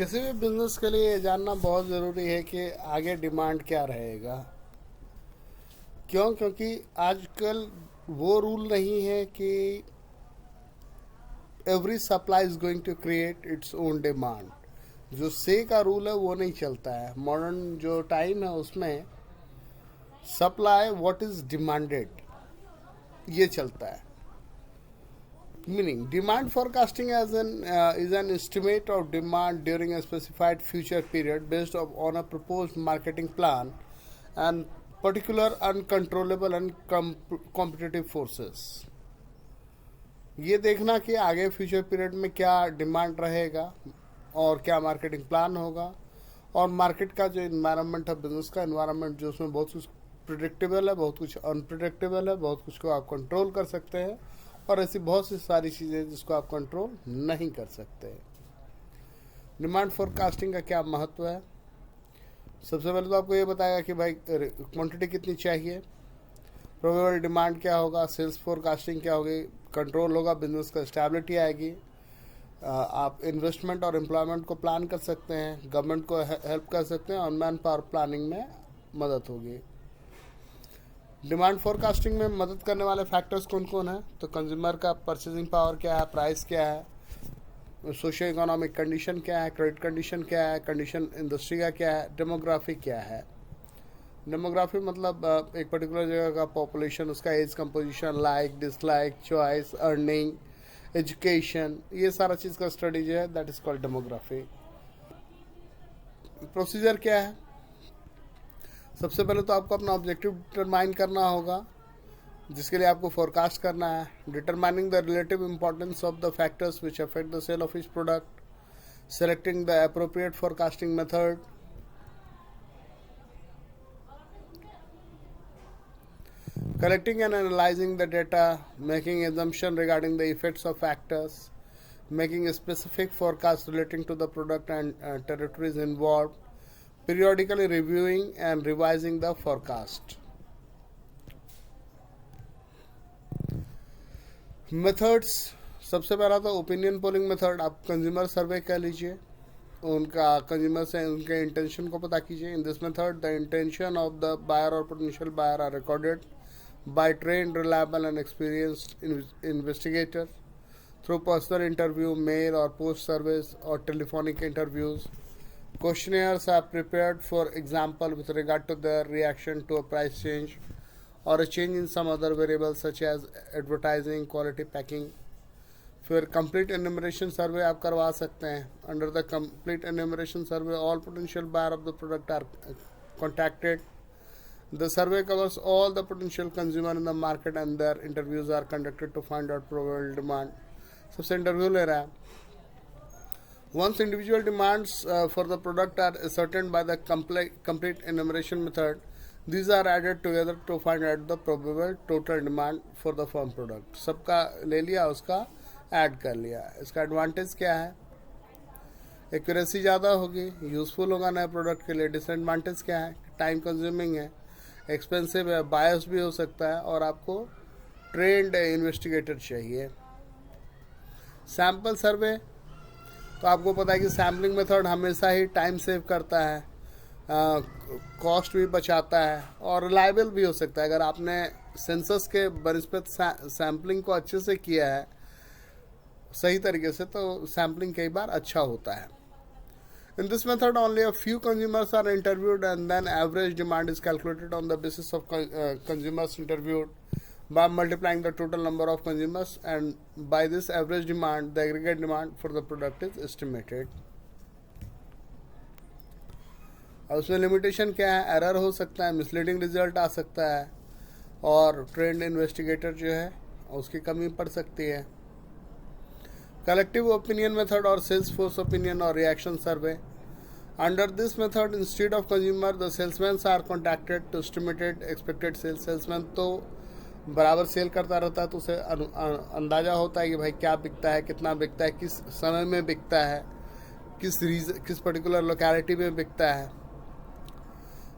किसी भी बिजनेस के लिए ये जानना बहुत ज़रूरी है कि आगे डिमांड क्या रहेगा। क्यों? क्योंकि आजकल वो रूल नहीं है कि every supply is going to create its own demand. जो से का रूल है वो नहीं चलता है। मॉडर्न जो टाइम है उसमें सप्लाई व्हाट इज डिमांडेड ये चलता है। Meaning, demand forecasting is an estimate of demand during a specified future period based on a proposed marketing plan and particular uncontrollable and competitive forces. ये देखना कि आगे फ्यूचर पीरियड में क्या demand रहेगा और क्या मार्केटिंग प्लान होगा, और मार्केट का जो इन्वायरमेंट है, बिजनेस का इन्वायरमेंट, जो उसमें बहुत कुछ प्रिडिक्टेबल है, बहुत कुछ अनप्रिडिक्टेबल है, बहुत कुछ को आप कंट्रोल कर सकते हैं और ऐसी बहुत सी सारी चीज़ें जिसको आप कंट्रोल नहीं कर सकते। डिमांड फोरकास्टिंग का क्या महत्व है? सबसे पहले तो आपको ये बताएगा कि भाई क्वांटिटी कितनी चाहिए, प्रोबेबल डिमांड क्या होगा, सेल्स फोरकास्टिंग क्या होगी, कंट्रोल होगा, बिजनेस का स्टेबिलिटी आएगी, आप इन्वेस्टमेंट और एम्प्लॉयमेंट को प्लान कर सकते हैं, गवर्नमेंट को हेल्प कर सकते हैं और मैन पावर प्लानिंग में मदद होगी। डिमांड फोरकास्टिंग में मदद करने वाले फैक्टर्स कौन कौन है? तो कंज्यूमर का परचेजिंग पावर क्या है, प्राइस क्या है, सोशियो इकोनॉमिक कंडीशन क्या है, क्रेडिट कंडीशन क्या है, कंडीशन इंडस्ट्री का क्या है, डेमोग्राफी क्या है। डेमोग्राफी मतलब एक पर्टिकुलर जगह का पॉपुलेशन, उसका age composition, like dislike, choice, earning, education, ये सारा चीज़ का स्टडी जो है that is called demography. Procedure क्या है? सबसे पहले तो आपको अपना ऑब्जेक्टिव डिटरमाइन करना होगा, जिसके लिए आपको फोरकास्ट करना है। Determining the relative importance of the factors which affect the sale of each product, selecting the appropriate forecasting method, collecting and analyzing the data, making assumption regarding the effects of factors, making a specific forecast relating to the product and territories involved, periodically reviewing and revising the forecast. Methods, सबसे पहला तो opinion polling method. आप consumer सर्वे कर लीजिए, उनका consumer से उनके intention को पता कीजिए। In this method the intention of the buyer और potential buyer are recorded by trained, reliable and experienced investigator through personal interview, mail or post surveys or telephonic interviews. Questionnaires are prepared, for example, with regard to their reaction to a price change or a change in some other variables such as advertising, quality, packing. फिर complete enumeration survey आप करवा सकते हैं। Under the complete enumeration survey all potential buyer of the product are contacted. The survey covers all the potential consumer in the market and their interviews are conducted to find out probable demand. सबसे interview ले रहा है। Once individual demands for the product are ascertained by the complete enumeration method, these are added together to find out the probable total demand for the firm product. सबका ले लिया, उसका add कर लिया। इसका एडवांटेज क्या है? एक्यूरेसी ज़्यादा होगी, यूजफुल होगा नए प्रोडक्ट के लिए। डिसएडवांटेज क्या है? टाइम कंज्यूमिंग है, एक्सपेंसिव है, बायस भी हो सकता है और आपको ट्रेंड इन्वेस्टिगेटर चाहिए। सैम्पल सर्वे, तो आपको पता है कि सैम्पलिंग मेथड हमेशा ही टाइम सेव करता है, कॉस्ट भी बचाता है और रिलायबल भी हो सकता है। अगर आपने सेंसस के बनिस्बत सैम्पलिंग को अच्छे से किया है सही तरीके से, तो सैम्पलिंग कई बार अच्छा होता है। In this method, only a few consumers are interviewed and then average demand is calculated on the basis of consumers interviewed by multiplying the total number of consumers, and by this average demand, the aggregate demand for the product is estimated. और उसमें limitation क्या है? Error हो सकता है, misleading result आ सकता है और ट्रेंड इन्वेस्टिगेटर जो है उसकी कमी पड़ सकती है। Collective opinion method or sales force opinion or reaction survey. Under this method, instead of consumer, the salesmen are contacted to estimate expected sales. Salesman तो बराबर सेल करता रहता है, तो उसे अंदाज़ा होता है कि भाई क्या बिकता है, कितना बिकता है, किस समय में बिकता है, किस पर्टिकुलर लोकेलिटी में बिकता है।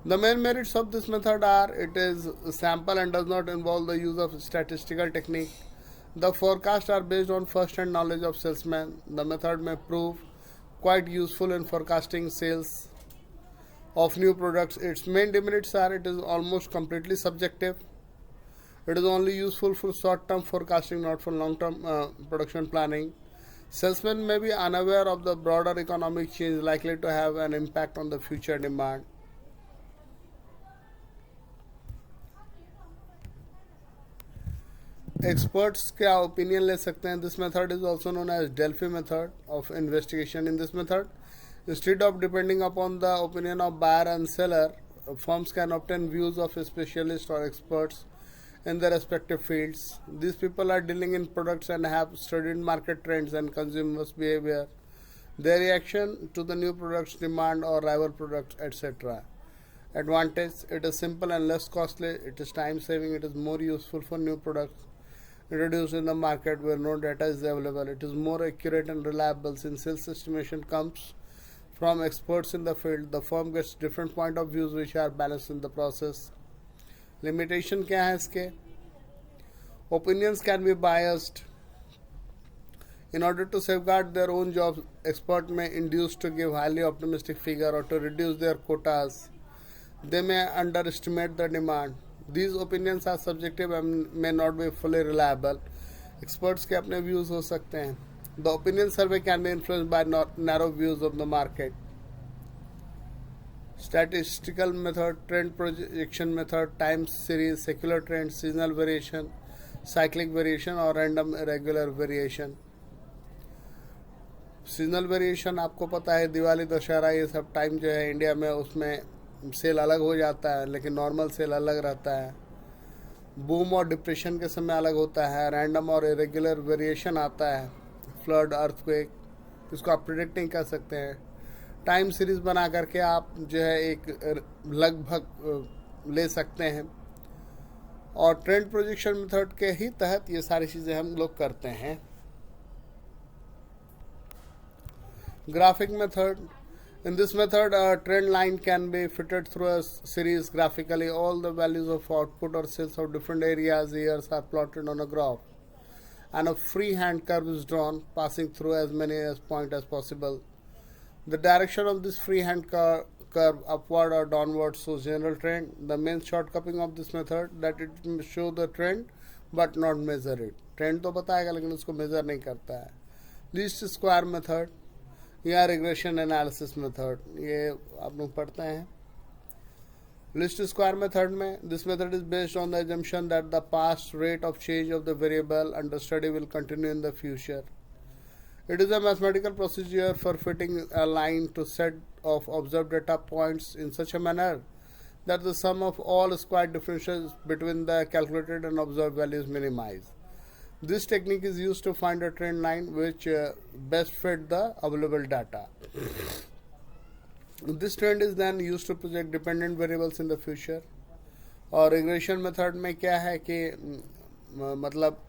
The main merits of this method are it is sample and does not involve the use of statistical technique. The forecasts are based on first-hand knowledge of salesmen. The method may prove quite useful in forecasting sales of new products. Its main demerits are it is almost completely subjective. It is only useful for short-term forecasting, not for long-term production planning. Salesmen may be unaware of the broader economic change likely to have an impact on the future demand. Experts क्या opinion ले सकते हैं? This method is also known as Delphi method of investigation. In this method, instead of depending upon the opinion of buyer and seller, firms can obtain views of specialists or experts in their respective fields. These people are dealing in products and have studied market trends and consumers' behavior, their reaction to the new products, demand or rival products, etc. Advantage: it is simple and less costly. It is time saving. It is more useful for new products introduced in the market where no data is available. It is more accurate and reliable since sales estimation comes from experts in the field. The firm gets different point of views which are balanced in the process. Limitation क्या है इसके? Opinions can be biased. In order to safeguard their own jobs, experts may induce to give highly optimistic figure or to reduce their quotas. They may underestimate the demand. These opinions are subjective and may not be fully reliable. Experts के अपने views हो सकते हैं. The opinion survey can be influenced by narrow views of the market. Statistical method, trend projection method, time series, secular trend, seasonal variation, cyclic variation और random irregular variation. Seasonal variation आपको पता है, दिवाली दशहरा ये सब time जो है India में उसमें सेल अलग हो जाता है, लेकिन नॉर्मल सेल अलग रहता है. बूम और डिप्रेशन के समय अलग होता है. रैंडम और इरेगुलर वेरिएशन आता है, फ्लड, अर्थक्वेक, इसको आप प्रिडिक्ट नहीं कर सकते हैं. टाइम सीरीज बना करके आप जो है एक लगभग ले सकते हैं. और ट्रेंड प्रोजेक्शन मेथड के ही तहत ये सारी चीज़ें हम लोग करते हैं. Graphic method. In this method, a trend line can be fitted through a series graphically. All the values of output or sales of different areas years are plotted on a graph, and a freehand curve is drawn, passing through as many points as possible. The direction of this freehand curve, upward or downward, shows general trend. The main shortcoming of this method that it show the trend but not measure it. Trend तो बताएगा लेकिन उसको measure नहीं करता है. Least square method या regression analysis method, ये आप लोग पढ़ते हैं. लिस्ट स्क्वायर मेथड में this method is based on the assumption that the past rate of change of the variable under study will continue in the future. It is a mathematical procedure for fitting a line to set of observe data points in such a manner that the sum of all square differences between the calculated and observe values minimise. This technique is used to find a trend line which best fit the available data. This trend is then used to project dependent variables in the future. और regression method में क्या है कि मतलब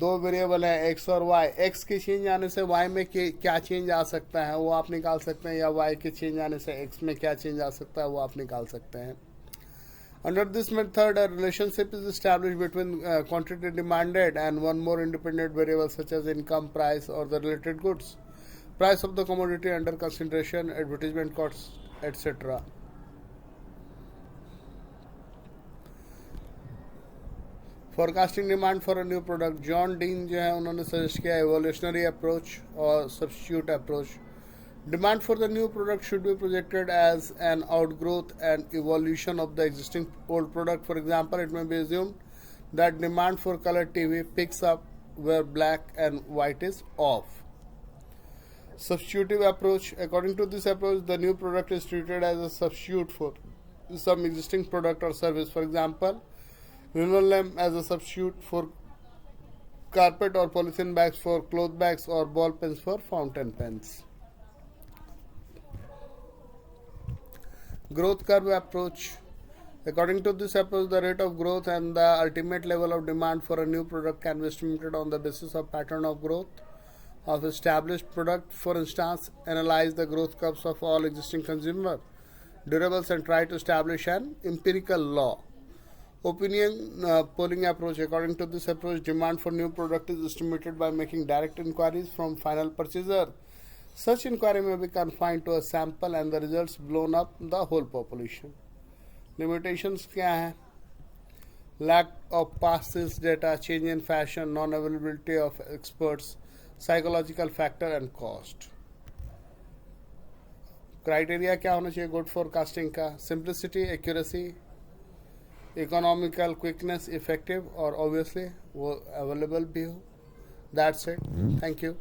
दो variable है x और y. x के चेंज आने से y में क्या चेंज आ सकता है वो आप निकाल सकते हैं, या y के चेंज आने से x में क्या चेंज आ सकता है वो आप निकाल सकते हैं. Under this method, a relationship is established between quantity demanded and one more independent variable such as income, price, or the related goods, price of the commodity under consideration, advertisement costs, etc. Forecasting demand for a new product. John Dean जो है उन्होंने suggest किया evolutionary approach और substitute approach. Demand for the new product should be projected as an outgrowth and evolution of the existing old product. For example, it may be assumed that demand for color TV picks up where black and white is off. Substitutive approach. According to this approach, the new product is treated as a substitute for some existing product or service. For example, linoleum as a substitute for carpet, or polythene bags for cloth bags, or ball pens for fountain pens. Growth curve approach. According to this approach, the rate of growth and the ultimate level of demand for a new product can be estimated on the basis of pattern of growth of established product. For instance, analyze the growth curves of all existing consumer durables and try to establish an empirical law. Opinion polling approach. According to this approach, demand for new product is estimated by making direct inquiries from final purchaser Such inquiry may be confined to a sample and the results blown up the whole population. Limitations क्या हैं? Lack of past data, change in fashion, non-availability of experts, psychological factor and cost. Criteria क्या होना चाहिए good forecasting का? Simplicity, accuracy, economical, quickness, effective और obviously वो available भी हो. That's it. Thank you.